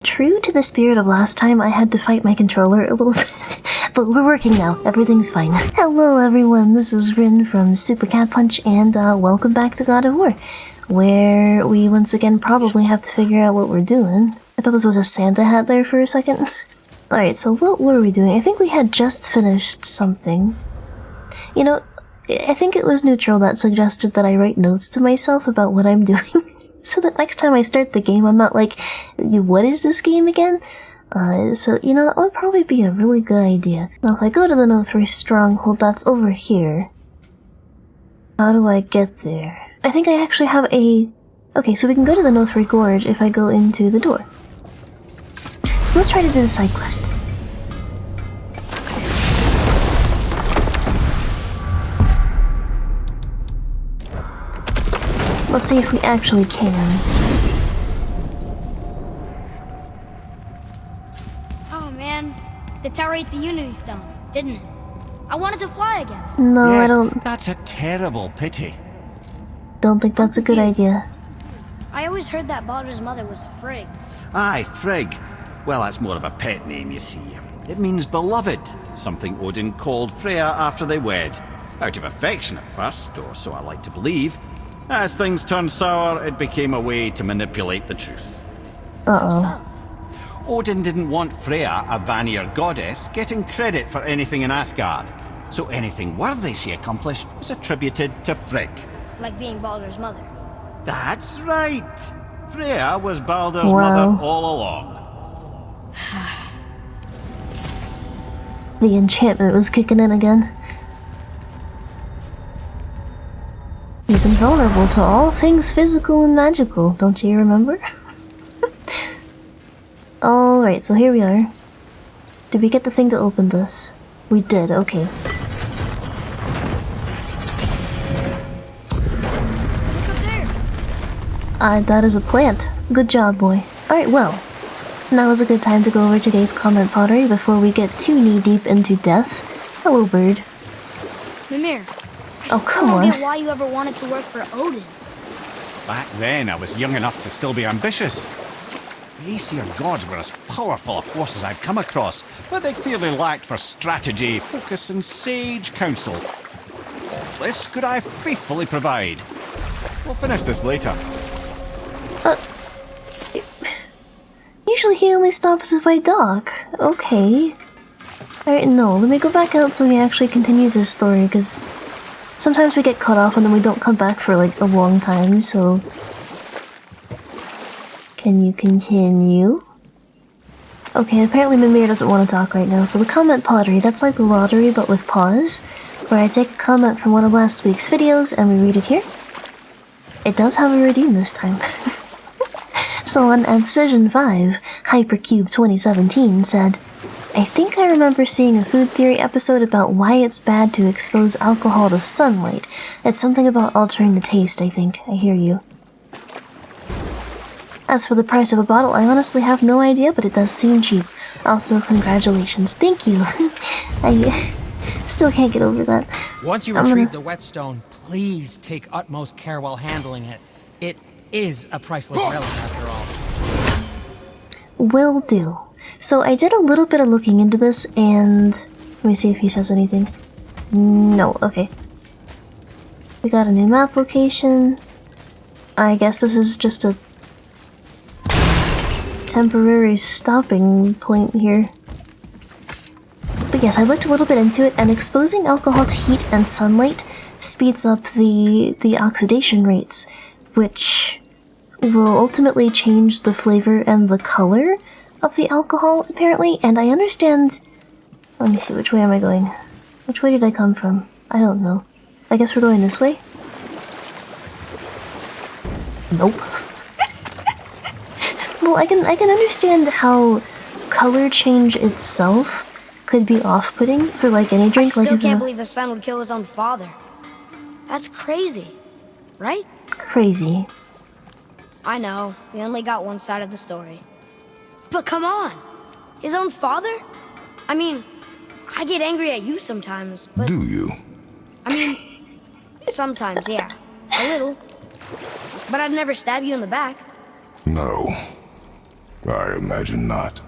True to the spirit of last time, I had to fight my controller a little bit, but we're working now. Everything's fine. Hello everyone, this is Rin from Super Cat Punch, and welcome back to God of War, where we once again probably have to figure out what we're doing. I thought this was a Santa hat there for a second. Alright, so what were we doing? I think we had just finished something. You know, I think it was Neutral that suggested that I write notes to myself about what I'm doing. So that next time I start the game, I'm not like, what is this game again? So, you know, that would probably be a really good idea. Now, if I go to the Infiltrating the Stronghold, that's over here. How do I get there? I think I actually have a... Okay, so we can go to the Infiltrating Gorge if I go into the door. So let's try to do the side quest. Let's see if we actually can. Oh man, the tower ate the Unity Stone, didn't it? I wanted to fly again. No, yes, I don't... That's a terrible pity. Don't think that's a good idea. I always heard that Baldur's mother was Frigg. Aye, Frigg. Well, that's more of a pet name, you see. It means beloved, something Odin called Freya after they wed. Out of affection at first, or so I like to believe. As things turned sour, it became a way to manipulate the truth. Uh-oh. Odin didn't want Freya, a Vanir goddess, getting credit for anything in Asgard. So anything worthy she accomplished was attributed to Frigg. Like being Baldur's mother. That's right! Freya was Baldur's mother all along. The enchantment was kicking in again. He's invulnerable to all things physical and magical, don't you remember? Alright, so here we are. Did we get the thing to open this? We did, okay. Look up there! That is a plant. Good job, boy. Alright, well. Now is a good time to go over today's comment pottery before we get too knee-deep into death. Hello, bird. Mimir, Oh, come on. I don't get why you ever wanted to work for Odin. Back then, I was young enough to still be ambitious. The Aesir gods were as powerful a force as I've come across, but they clearly lacked for strategy, focus, and sage counsel. All this could I faithfully provide. We'll finish this later. Usually he only stops if I dock. Okay. Alright, no, let me go back out so he actually continues his story, because sometimes we get cut off and then we don't come back for like a long time, so... Can you continue? Okay, apparently Mimir doesn't want to talk right now, so the comment pottery, that's like the lottery but with pause, where I take a comment from one of last week's videos and we read it here. It does have a redeem this time. So on Obsession 5, Hypercube 2017 said, I think I remember seeing a food theory episode about why it's bad to expose alcohol to sunlight. It's something about altering the taste, I think. I hear you. As for the price of a bottle, I honestly have no idea, but it does seem cheap. Also, congratulations. Thank you. I still can't get over that. Once you retrieve the whetstone, please take utmost care while handling it. It is a priceless relic after all. Will do. So I did a little bit of looking into this, and let me see if he says anything. No, okay. We got a new map location. I guess this is just a temporary stopping point here. But yes, I looked a little bit into it, and exposing alcohol to heat and sunlight speeds up the oxidation rates, which will ultimately change the flavor and the color of the alcohol, apparently, and I understand... Let me see, which way am I going? Which way did I come from? I don't know. I guess we're going this way? Nope. Well, I can understand how color change itself could be off-putting for, like, any drink. I still can't believe a son would kill his own father. That's crazy, right? Crazy. I know, we only got one side of the story. But come on! His own father? I mean, I get angry at you sometimes, but... Do you? I mean, sometimes, yeah. A little. But I'd never stab you in the back. No. I imagine not.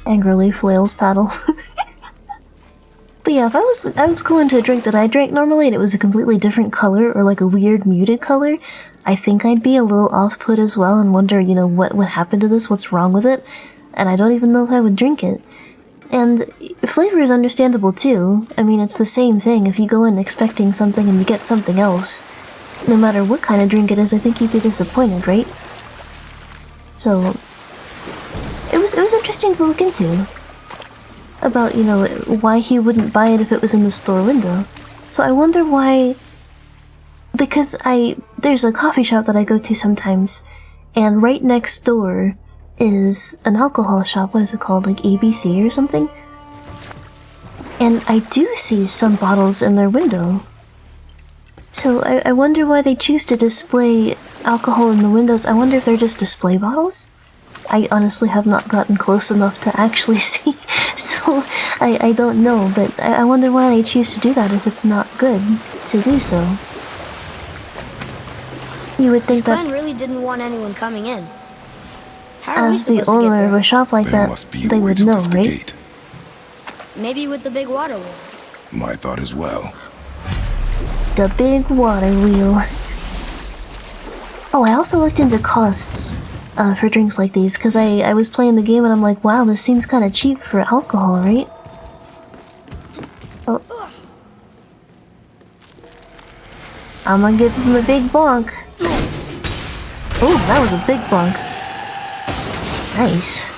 Angrily flails paddle. But yeah, if I was going to a drink that I drank normally and it was a completely different color or like a weird muted color, I think I'd be a little off-put as well and wonder, you know, what happened to this, what's wrong with it, and I don't even know if I would drink it. And flavor is understandable too. I mean, it's the same thing. If you go in expecting something and you get something else, no matter what kind of drink it is, I think you'd be disappointed, right? So, it was interesting to look into. About, you know, why he wouldn't buy it if it was in the store window. So I wonder why... Because there's a coffee shop that I go to sometimes, and right next door is an alcohol shop. What is it called? Like ABC or something? And I do see some bottles in their window. So I wonder why they choose to display alcohol in the windows. I wonder if they're just display bottles? I honestly have not gotten close enough to actually see, so I don't know, but I wonder why they choose to do that if it's not good to do so. You would think Glenn that really didn't want anyone coming in. How are we as the supposed to get owner of there? a shop like There that, must be a they way would to know, lift the right? gate. Maybe with the big water wheel. My thought as well. The big water wheel. Oh, I also looked into costs for drinks like these, because I was playing the game and I'm like, wow, this seems kind of cheap for alcohol, right? Oh. I'm gonna give him a big bonk. Oh, that was a big bonk. Nice.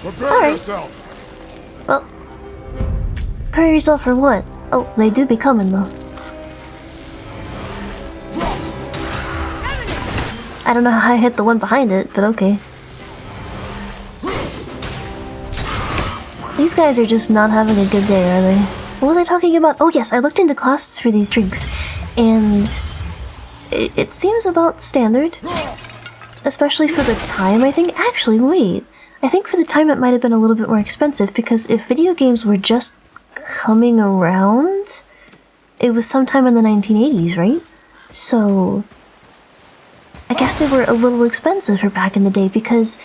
Prepare yourself. Well, prepare yourself for what? Oh, they do be coming though. I don't know how I hit the one behind it, but okay. These guys are just not having a good day, are they? What was I talking about? Oh yes, I looked into costs for these drinks, and it seems about standard. Especially for the time, I think. Actually, wait. I think for the time it might have been a little bit more expensive, because if video games were just coming around, it was sometime in the 1980s, right? So I guess they were a little expensive for back in the day, because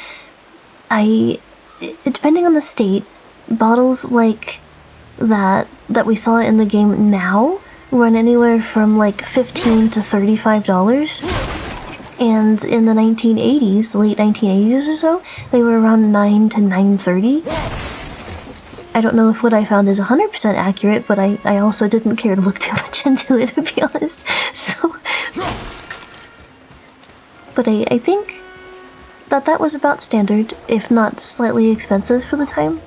depending on the state, bottles like that we saw in the game now run anywhere from like $15 to $35. And in the 1980s, the late 1980s or so, they were around $9 to $9.30. I don't know if what I found is 100% accurate, but I also didn't care to look too much into it, to be honest. So, but I think that was about standard, if not slightly expensive for the time.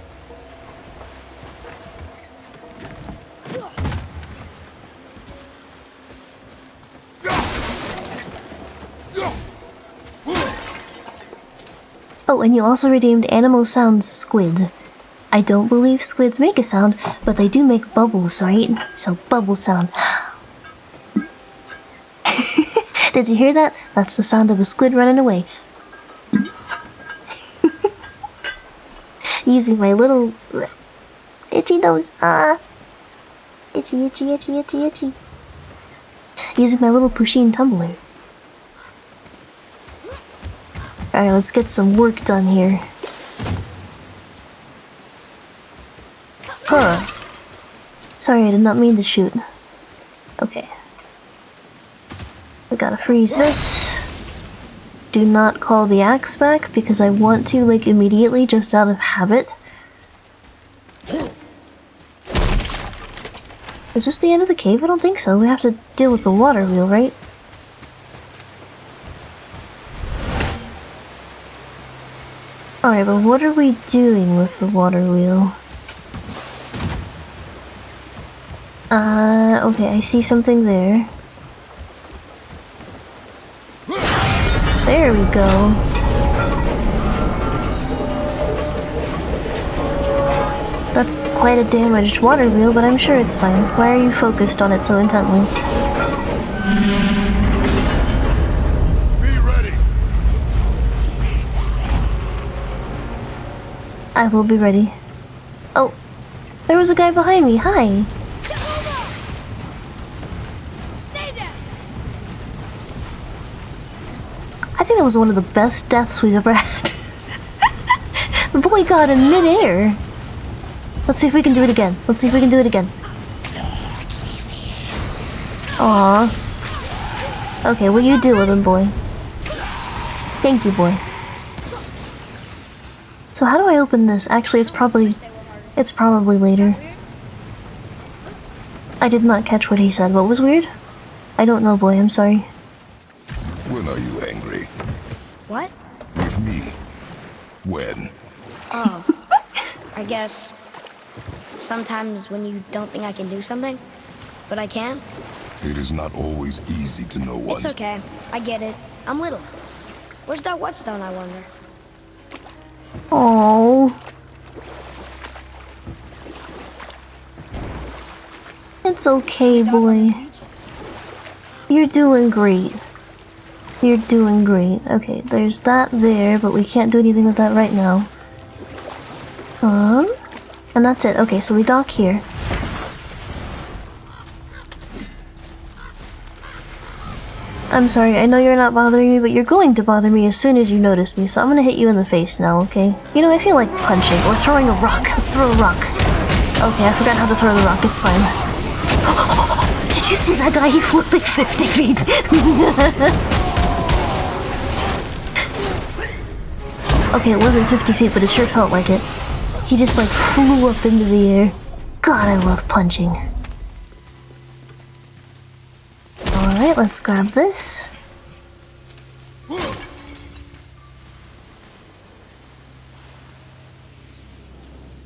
Oh, and you also redeemed Animal Sound Squid. I don't believe squids make a sound, but they do make bubbles, right? So, bubble sound. Did you hear that? That's the sound of a squid running away. Using my little itchy nose. Itchy, itchy, itchy, itchy, itchy. Using my little Pusheen tumbler. Alright, let's get some work done here. Huh. Sorry, I did not mean to shoot. Okay. I gotta freeze this. Do not call the axe back, because I want to, like, immediately, just out of habit. Is this the end of the cave? I don't think so. We have to deal with the water wheel, right? Alright, but what are we doing with the water wheel? Okay, I see something there. There we go. That's quite a damaged water wheel, but I'm sure it's fine. Why are you focused on it so intently? Be ready. I will be ready. Oh, there was a guy behind me. Hi. think that was one of the best deaths we've ever had. The boy got in midair. Let's see if we can do it again. Let's see if we can do it again. Aww. Okay, well you deal with him, boy. Thank you, boy. So how do I open this? Actually, it's probably later. I did not catch what he said. What was weird? I don't know, boy. I'm sorry. When are you angry? What? With me. When? Oh. I guess sometimes when you don't think I can do something, but I can. It is not always easy to know It's okay. I get it. I'm little. Where's that whetstone, I wonder? Oh. It's okay, boy. You're doing great. You're doing great. Okay, there's that there, but we can't do anything with that right now. And that's it. Okay, so we dock here. I'm sorry, I know you're not bothering me, but you're going to bother me as soon as you notice me, so I'm gonna hit you in the face now, okay? You know, I feel like punching, or throwing a rock. Let's throw a rock. Okay, I forgot how to throw the rock, it's fine. Did you see that guy? He flew like 50 feet. Okay, it wasn't 50 feet, but it sure felt like it. He just like flew up into the air. God, I love punching. Alright, let's grab this.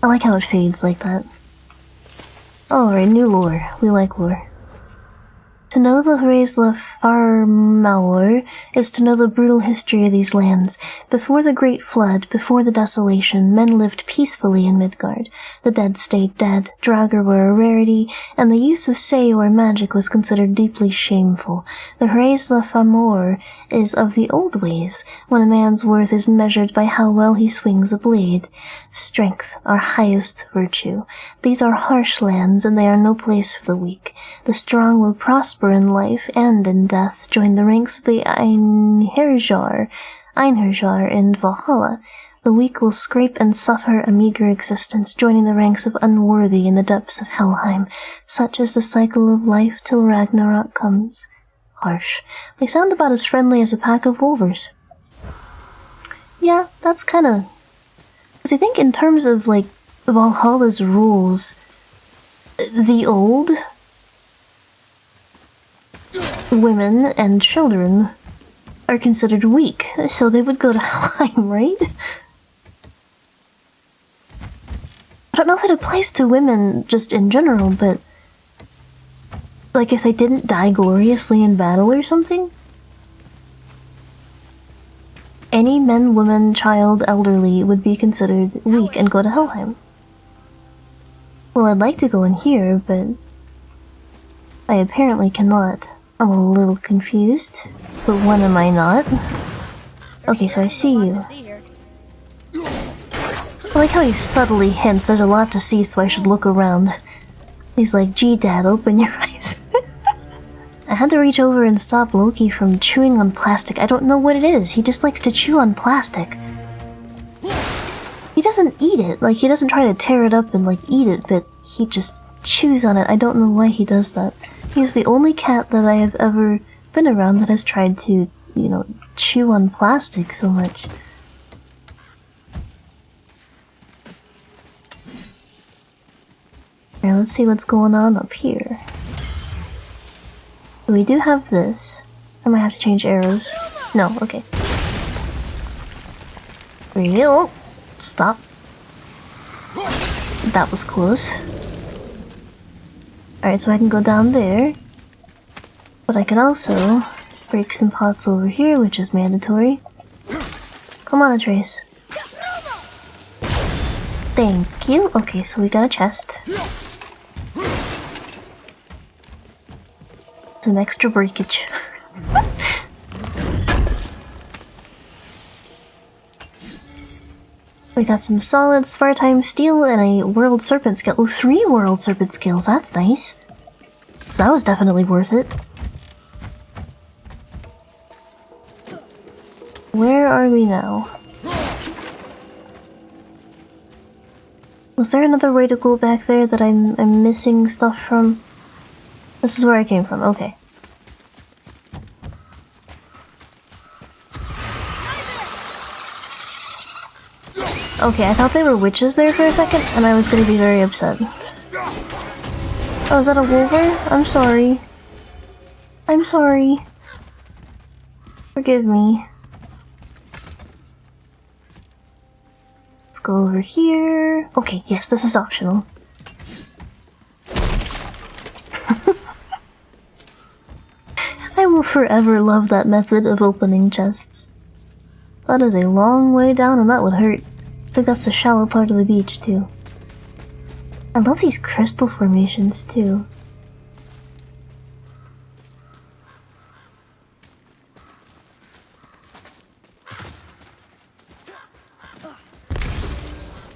I like how it fades like that. Alright, new lore. We like lore. To know the Hraesla Farmaur is to know the brutal history of these lands. Before the Great Flood, before the desolation, men lived peacefully in Midgard. The dead stayed dead, Draugr were a rarity, and the use of Sei or magic was considered deeply shameful. The Hraesla Farmaur is of the old ways, when a man's worth is measured by how well he swings a blade. Strength, our highest virtue. These are harsh lands, and they are no place for the weak. The strong will prosper in life and in death, join the ranks of the Einherjar in Valhalla. The weak will scrape and suffer a meager existence, joining the ranks of unworthy in the depths of Helheim. Such is the cycle of life till Ragnarok comes. Harsh. They sound about as friendly as a pack of wolvers. Yeah, that's kinda... Because I think in terms of, like, Valhalla's rules, the old... women and children are considered weak, so they would go to Helheim, right? I don't know if it applies to women just in general, but like if they didn't die gloriously in battle or something? Any men, woman, child, elderly would be considered weak and go to Helheim. Well, I'd like to go in here, but I apparently cannot. I'm a little confused, but when am I not? Okay, so I see you. I like how he subtly hints there's a lot to see, so I should look around. He's like, gee, Dad, open your eyes. I had to reach over and stop Loki from chewing on plastic. I don't know what it is. He just likes to chew on plastic. He doesn't eat it. Like, he doesn't try to tear it up and, like, eat it, but he just chews on it. I don't know why he does that. He's the only cat that I have ever been around that has tried to, you know, chew on plastic so much. Now let's see what's going on up here. We do have this. I might have to change arrows. No, okay. Real. Stop. That was close. Alright, so I can go down there. But I can also break some pots over here, which is mandatory. Come on, Atreus. Thank you. Okay, so we got a chest. Some extra breakage. We got some solid Svartime steel and a World Serpent Scale. Oh, 3 World Serpent Scales, that's nice. So that was definitely worth it. where are we now? Was there another way to go back there that I'm missing stuff from? This is where I came from, okay. Okay, I thought they were witches there for a second, and I was gonna be very upset. Oh, is that a wolver? I'm sorry. I'm sorry. Forgive me. Let's go over here. Okay, yes, this is optional. I will forever love that method of opening chests. That is a long way down and that would hurt. I think that's the shallow part of the beach too. I love these crystal formations too.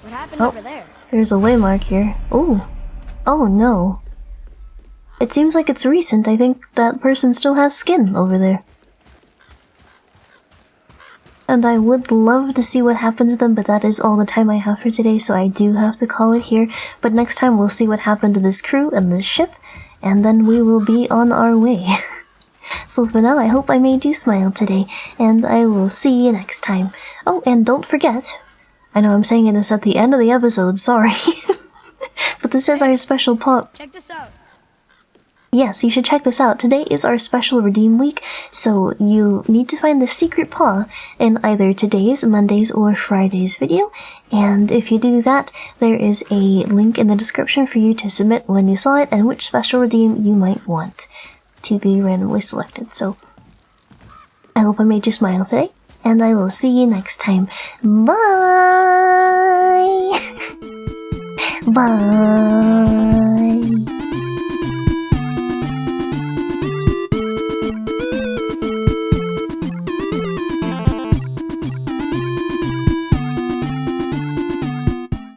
What happened over there? There's a waymark here. Oh. Oh no. It seems like it's recent. I think that person still has skin over there. And I would love to see what happened to them, but that is all the time I have for today, so I do have to call it here. But next time we'll see what happened to this crew and this ship, and then we will be on our way. So for now, I hope I made you smile today, and I will see you next time. Oh, and don't forget, I know I'm saying this at the end of the episode, sorry. But this is our special pop. Check this out. Yes, you should check this out. Today is our special redeem week, so you need to find the secret paw in either today's, Monday's, or Friday's video. And if you do that, there is a link in the description for you to submit when you saw it and which special redeem you might want to be randomly selected. So, I hope I made you smile today, and I will see you next time. Bye! Bye!